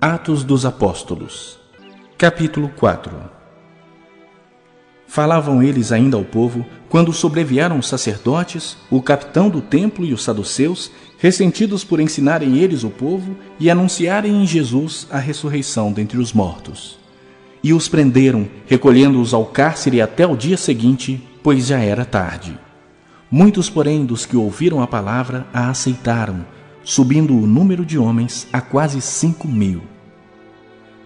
Atos dos Apóstolos, capítulo 4. Falavam eles ainda ao povo, quando sobrevieram os sacerdotes, o capitão do templo e os saduceus, ressentidos por ensinarem eles o povo e anunciarem em Jesus a ressurreição dentre os mortos. E os prenderam, recolhendo-os ao cárcere até o dia seguinte, pois já era tarde. Muitos, porém, dos que ouviram a palavra a aceitaram, subindo o número de homens a quase 5.000.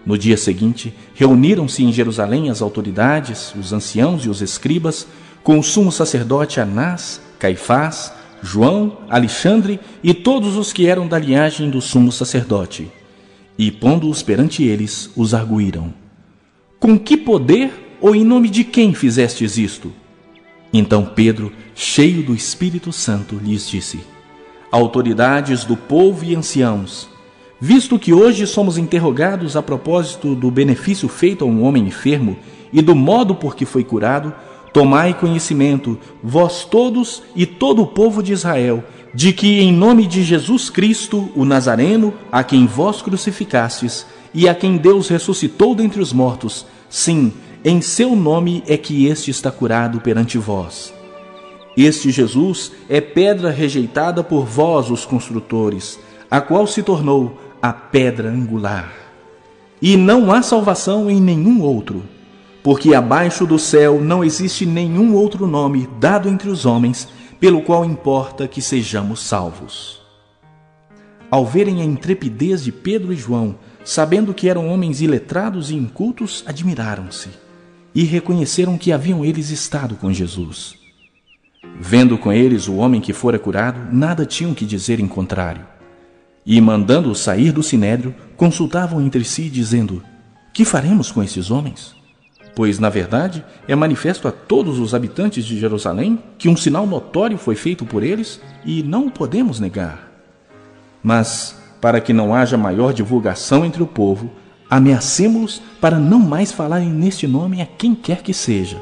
No dia seguinte, reuniram-se em Jerusalém as autoridades, os anciãos e os escribas, com o sumo sacerdote Anás, Caifás, João, Alexandre e todos os que eram da linhagem do sumo sacerdote. E, pondo-os perante eles, os arguíram: Com que poder ou em nome de quem fizestes isto? Então Pedro, cheio do Espírito Santo, lhes disse: Autoridades do povo e anciãos, visto que hoje somos interrogados a propósito do benefício feito a um homem enfermo e do modo por que foi curado, tomai conhecimento, vós todos e todo o povo de Israel, de que em nome de Jesus Cristo, o Nazareno, a quem vós crucificastes e a quem Deus ressuscitou dentre os mortos, sim, em seu nome é que este está curado perante vós. Este Jesus é pedra rejeitada por vós, os construtores, a qual se tornou a pedra angular. E não há salvação em nenhum outro, porque abaixo do céu não existe nenhum outro nome dado entre os homens, pelo qual importa que sejamos salvos. Ao verem a intrepidez de Pedro e João, sabendo que eram homens iletrados e incultos, admiraram-se e reconheceram que haviam eles estado com Jesus. Vendo com eles o homem que fora curado, nada tinham que dizer em contrário. E, mandando-os sair do sinédrio, consultavam entre si, dizendo: Que faremos com esses homens? Pois, na verdade, é manifesto a todos os habitantes de Jerusalém que um sinal notório foi feito por eles e não o podemos negar. Mas, para que não haja maior divulgação entre o povo, ameacemo-los para não mais falarem neste nome a quem quer que seja.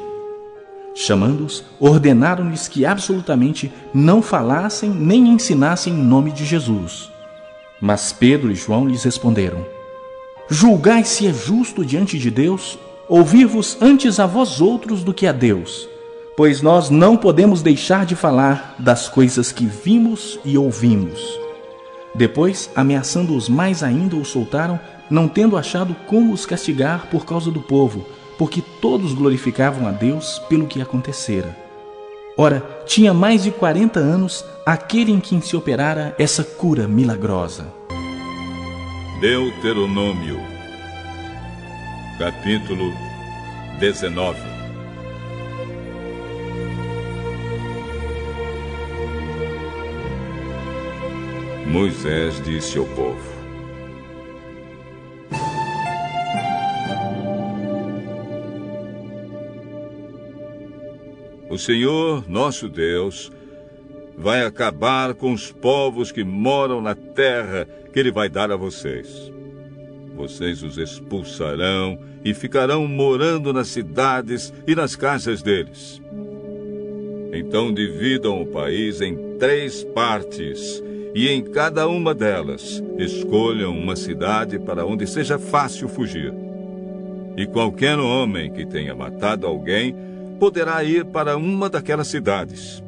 Chamando-os, ordenaram-lhes que absolutamente não falassem nem ensinassem em nome de Jesus. Mas Pedro e João lhes responderam: Julgai se é justo diante de Deus ouvir-vos antes a vós outros do que a Deus, pois nós não podemos deixar de falar das coisas que vimos e ouvimos. Depois, ameaçando-os mais ainda, os soltaram, não tendo achado como os castigar por causa do povo, porque todos glorificavam a Deus pelo que acontecera. Ora, tinha mais de 40 anos aquele em quem se operara essa cura milagrosa. Deuteronômio, capítulo 19. Moisés disse ao povo: O Senhor, nosso Deus, vai acabar com os povos que moram na terra que Ele vai dar a vocês. Vocês os expulsarão e ficarão morando nas cidades e nas casas deles. Então dividam o país em 3 partes, e em cada uma delas escolham uma cidade para onde seja fácil fugir. E qualquer homem que tenha matado alguém poderá ir para uma daquelas cidades,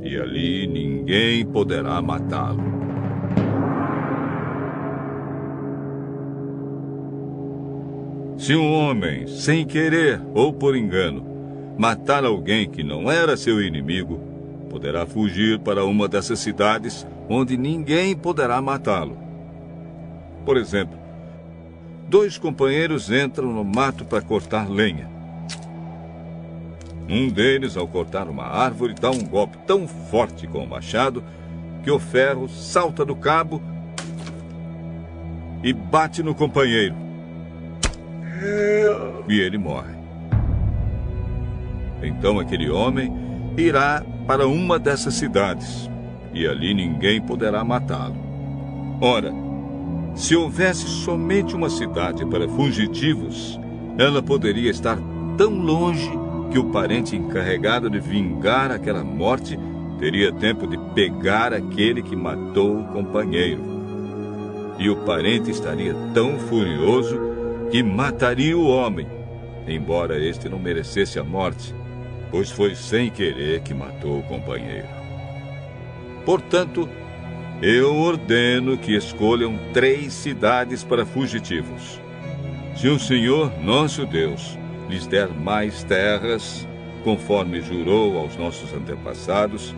e ali ninguém poderá matá-lo. Se um homem, sem querer ou por engano, matar alguém que não era seu inimigo, poderá fugir para uma dessas cidades onde ninguém poderá matá-lo. Por exemplo, 2 companheiros entram no mato para cortar lenha. Um deles, ao cortar uma árvore, dá um golpe tão forte com o machado que o ferro salta do cabo e bate no companheiro. E ele morre. Então aquele homem irá para uma dessas cidades, e ali ninguém poderá matá-lo. Ora, se houvesse somente uma cidade para fugitivos, ela poderia estar tão longe que o parente encarregado de vingar aquela morte teria tempo de pegar aquele que matou o companheiro. e o parente estaria tão furioso que mataria o homem, embora este não merecesse a morte, pois foi sem querer que matou o companheiro. Portanto, eu ordeno que escolham 3 cidades para fugitivos. Se o Senhor, nosso Deus, lhes der mais terras, conforme jurou aos nossos antepassados,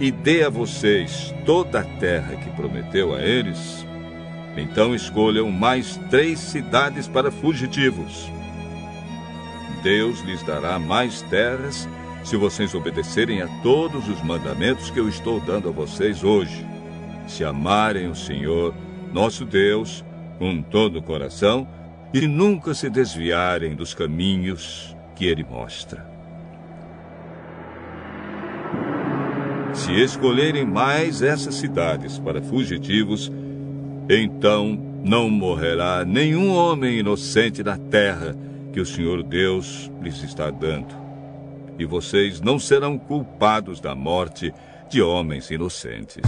e dê a vocês toda a terra que prometeu a eles, então escolham mais 3 cidades para fugitivos. Deus lhes dará mais terras se vocês obedecerem a todos os mandamentos que eu estou dando a vocês hoje, se amarem o Senhor, nosso Deus, com todo o coração e nunca se desviarem dos caminhos que Ele mostra. Se escolherem mais essas cidades para fugitivos, então não morrerá nenhum homem inocente na terra que o Senhor Deus lhes está dando, e vocês não serão culpados da morte de homens inocentes.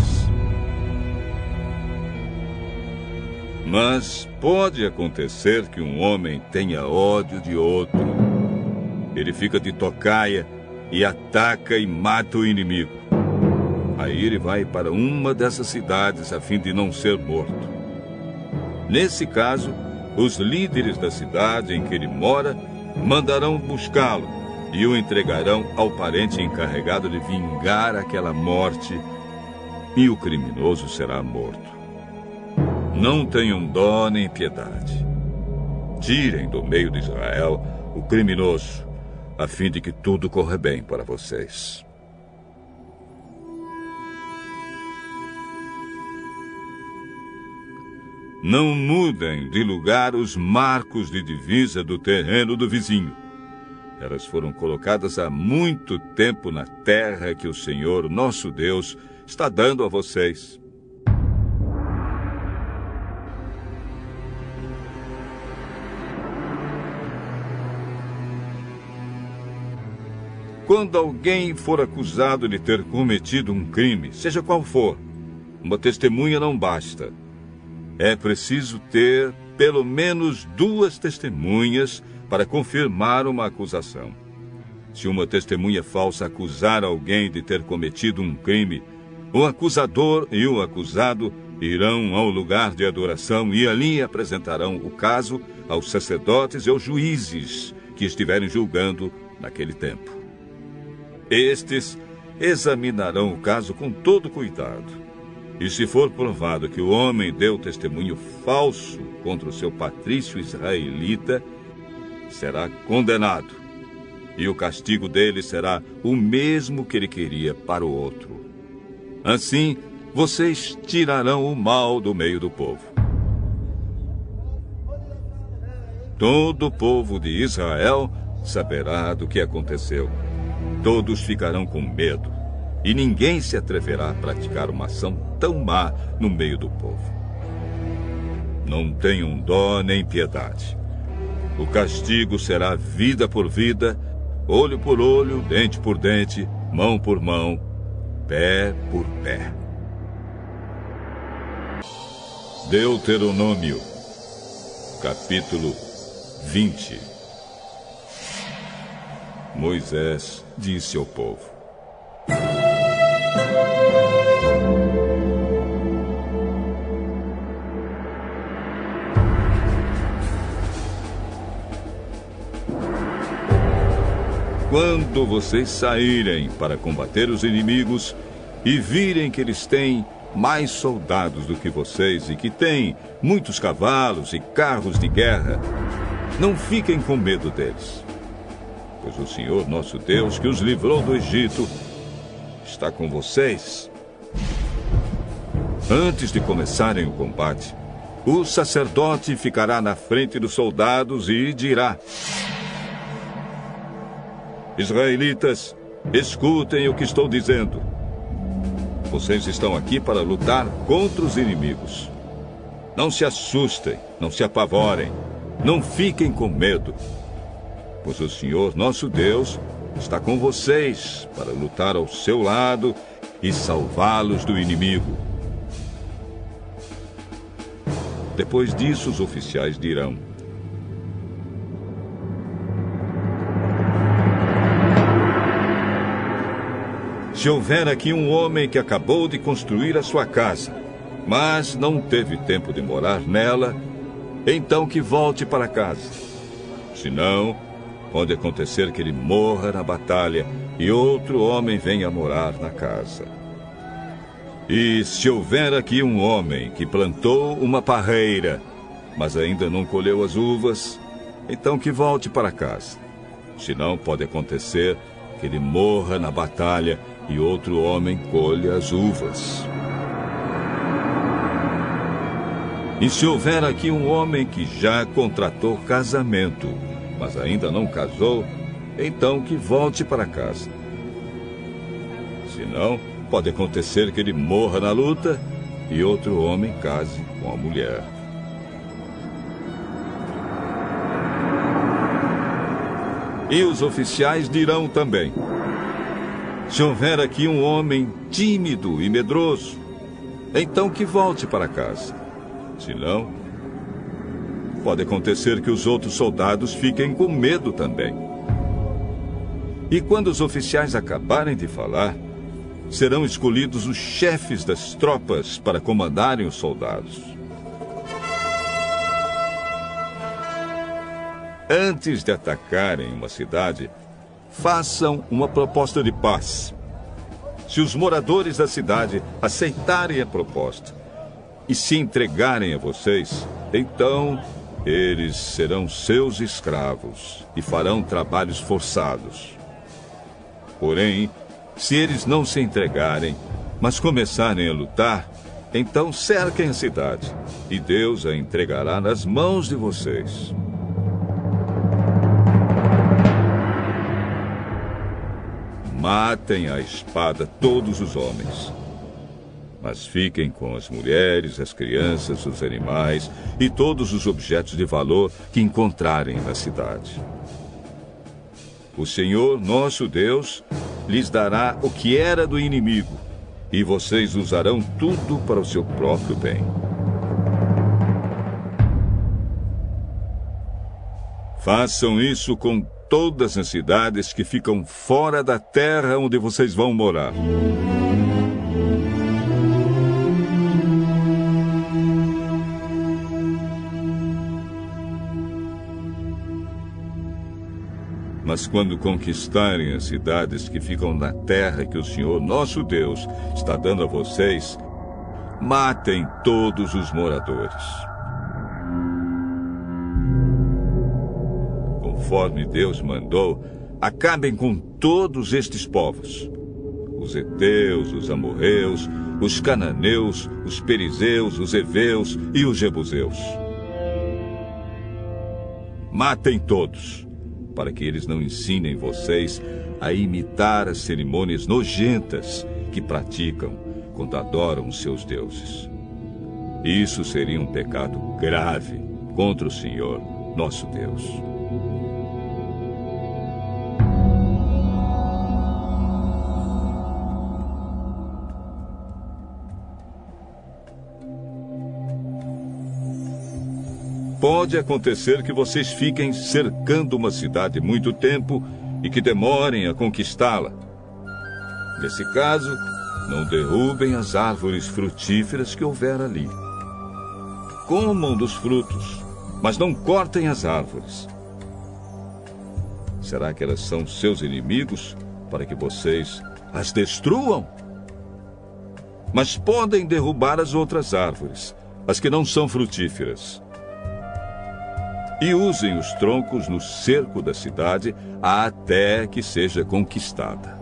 Mas pode acontecer que um homem tenha ódio de outro. Ele fica de tocaia e ataca e mata o inimigo. Aí ele vai para uma dessas cidades a fim de não ser morto. Nesse caso, os líderes da cidade em que ele mora mandarão buscá-lo e o entregarão ao parente encarregado de vingar aquela morte, e o criminoso será morto. Não tenham dó nem piedade. Tirem do meio de Israel o criminoso, a fim de que tudo corra bem para vocês. Não mudem de lugar os marcos de divisa do terreno do vizinho. Elas foram colocadas há muito tempo na terra que o Senhor, nosso Deus, está dando a vocês. Quando alguém for acusado de ter cometido um crime, seja qual for, uma testemunha não basta. É preciso ter pelo menos 2 testemunhas para confirmar uma acusação. Se uma testemunha falsa acusar alguém de ter cometido um crime, o acusador e o acusado irão ao lugar de adoração e ali apresentarão o caso aos sacerdotes e aos juízes que estiverem julgando naquele tempo. Estes examinarão o caso com todo cuidado. E se for provado que o homem deu testemunho falso contra o seu patrício israelita, será condenado. E o castigo dele será o mesmo que ele queria para o outro. Assim, vocês tirarão o mal do meio do povo. Todo o povo de Israel saberá do que aconteceu. Todos ficarão com medo, e ninguém se atreverá a praticar uma ação tão má no meio do povo. Não tenham dó nem piedade. O castigo será vida por vida, olho por olho, dente por dente, mão por mão, pé por pé. Deuteronômio, capítulo 20. Moisés disse ao povo: quando vocês saírem para combater os inimigos e virem que eles têm mais soldados do que vocês e que têm muitos cavalos e carros de guerra, não fiquem com medo deles. Pois o Senhor, nosso Deus, que os livrou do Egito, está com vocês. Antes de começarem o combate, o sacerdote ficará na frente dos soldados e dirá: Israelitas, escutem o que estou dizendo. Vocês estão aqui para lutar contra os inimigos. Não se assustem, não se apavorem, não fiquem com medo. Pois o Senhor, nosso Deus, está com vocês para lutar ao seu lado e salvá-los do inimigo. Depois disso, os oficiais dirão: se houver aqui um homem que acabou de construir a sua casa, mas não teve tempo de morar nela, então que volte para casa. Senão, pode acontecer que ele morra na batalha e outro homem venha morar na casa. E se houver aqui um homem que plantou uma parreira, mas ainda não colheu as uvas, então que volte para casa. Senão, pode acontecer que ele morra na batalha e outro homem colha as uvas. E se houver aqui um homem que já contratou casamento, mas ainda não casou, então que volte para casa. Senão, pode acontecer que ele morra na luta e outro homem case com a mulher. E os oficiais dirão também: se houver aqui um homem tímido e medroso, então que volte para casa. Senão, pode acontecer que os outros soldados fiquem com medo também. E quando os oficiais acabarem de falar, serão escolhidos os chefes das tropas para comandarem os soldados. Antes de atacarem uma cidade, façam uma proposta de paz. Se os moradores da cidade aceitarem a proposta e se entregarem a vocês, então eles serão seus escravos e farão trabalhos forçados. Porém, se eles não se entregarem, mas começarem a lutar, então cerquem a cidade e Deus a entregará nas mãos de vocês. Matem à espada todos os homens, mas fiquem com as mulheres, as crianças, os animais e todos os objetos de valor que encontrarem na cidade. O Senhor, nosso Deus, lhes dará o que era do inimigo, e vocês usarão tudo para o seu próprio bem. Façam isso com todas as cidades que ficam fora da terra onde vocês vão morar. Mas quando conquistarem as cidades que ficam na terra que o Senhor, nosso Deus, está dando a vocês, matem todos os moradores. Conforme Deus mandou, acabem com todos estes povos: os heteus, os amorreus, os cananeus, os perizeus, os heveus e os jebuseus. Matem todos, para que eles não ensinem vocês a imitar as cerimônias nojentas que praticam quando adoram os seus deuses. Isso seria um pecado grave contra o Senhor, nosso Deus. Pode acontecer que vocês fiquem cercando uma cidade muito tempo e que demorem a conquistá-la. Nesse caso, não derrubem as árvores frutíferas que houver ali. Comam dos frutos, mas não cortem as árvores. Será que elas são seus inimigos para que vocês as destruam? Mas podem derrubar as outras árvores, as que não são frutíferas. E usem os troncos no cerco da cidade até que seja conquistada.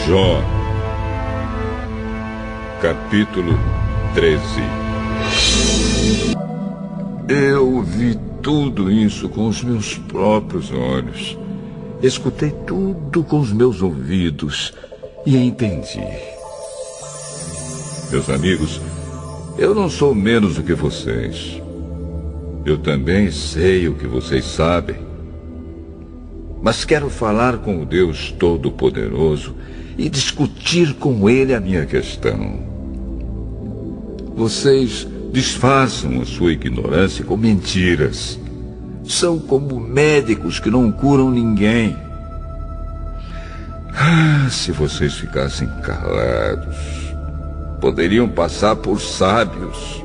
Jó, capítulo 13. Eu vi tudo isso com os meus próprios olhos. Escutei tudo com os meus ouvidos e entendi. Meus amigos, eu não sou menos do que vocês. Eu também sei o que vocês sabem. Mas quero falar com o Deus Todo-Poderoso e discutir com Ele a minha questão. Vocês disfarçam a sua ignorância com mentiras. São como médicos que não curam ninguém. Se vocês ficassem calados, poderiam passar por sábios.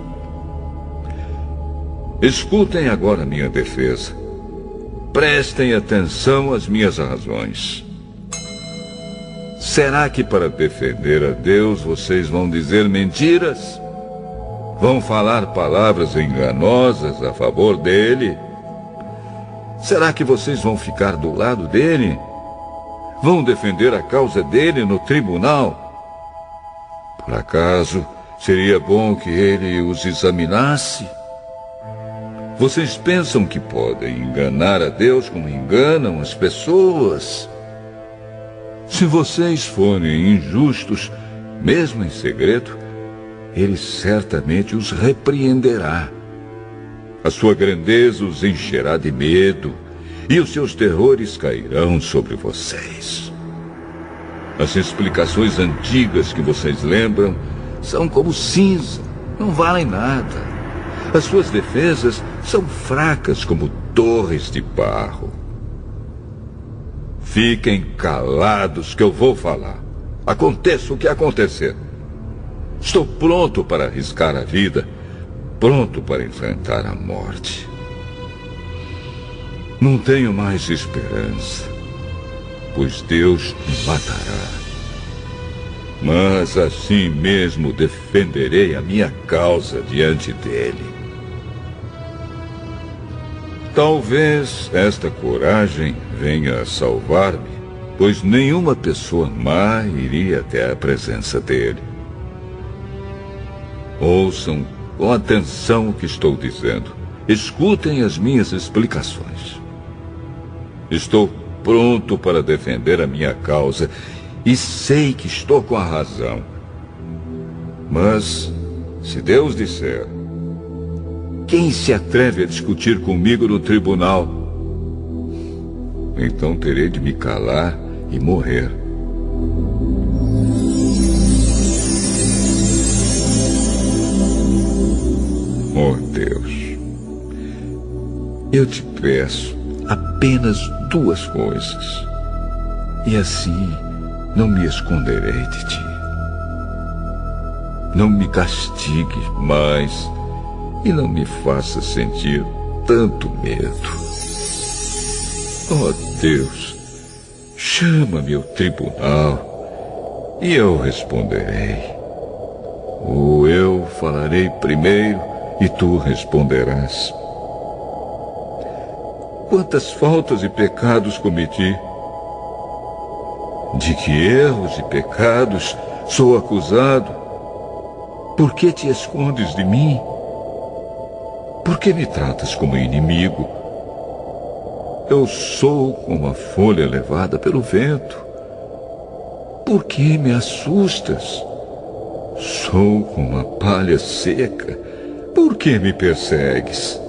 Escutem agora minha defesa. Prestem atenção às minhas razões. Será que para defender a Deus vocês vão dizer mentiras? Vão falar palavras enganosas a favor dele? Será que vocês vão ficar do lado dele? Vão defender a causa dele no tribunal? Por acaso seria bom que ele os examinasse? Vocês pensam que podem enganar a Deus como enganam as pessoas? Se vocês forem injustos, mesmo em segredo, ele certamente os repreenderá. A sua grandeza os encherá de medo, e os seus terrores cairão sobre vocês. As explicações antigas que vocês lembram são como cinza, não valem nada. As suas defesas são fracas como torres de barro. Fiquem calados que eu vou falar. Aconteça o que acontecer. Estou pronto para arriscar a vida, pronto para enfrentar a morte. Não tenho mais esperança, pois Deus me matará. Mas assim mesmo defenderei a minha causa diante dele. Talvez esta coragem venha a salvar-me, pois nenhuma pessoa má iria até a presença dele. Ouçam com atenção o que estou dizendo. Escutem as minhas explicações. Estou pronto para defender a minha causa e sei que estou com a razão. Mas, se Deus disser: quem se atreve a discutir comigo no tribunal? Então terei de me calar e morrer. Oh Deus, eu te peço apenas duas coisas, e assim não me esconderei de ti. Não me castigues mais e não me faça sentir tanto medo. Oh Deus, chama-me ao tribunal e eu responderei. Ou eu falarei primeiro e tu responderás. Quantas faltas e pecados cometi? De que erros e pecados sou acusado? Por que te escondes de mim? Por que me tratas como inimigo? Eu sou como a folha levada pelo vento. Por que me assustas? Sou como a palha seca. Por que me persegues?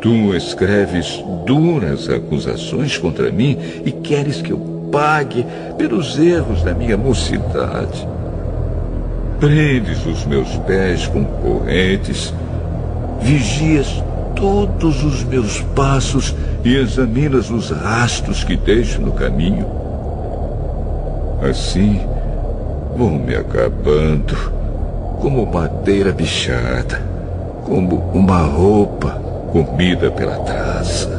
Tu escreves duras acusações contra mim e queres que eu pague pelos erros da minha mocidade. Prendes os meus pés com correntes, vigias todos os meus passos e examinas os rastros que deixo no caminho. Assim, vou me acabando como madeira bichada, como uma roupa comida pela traça.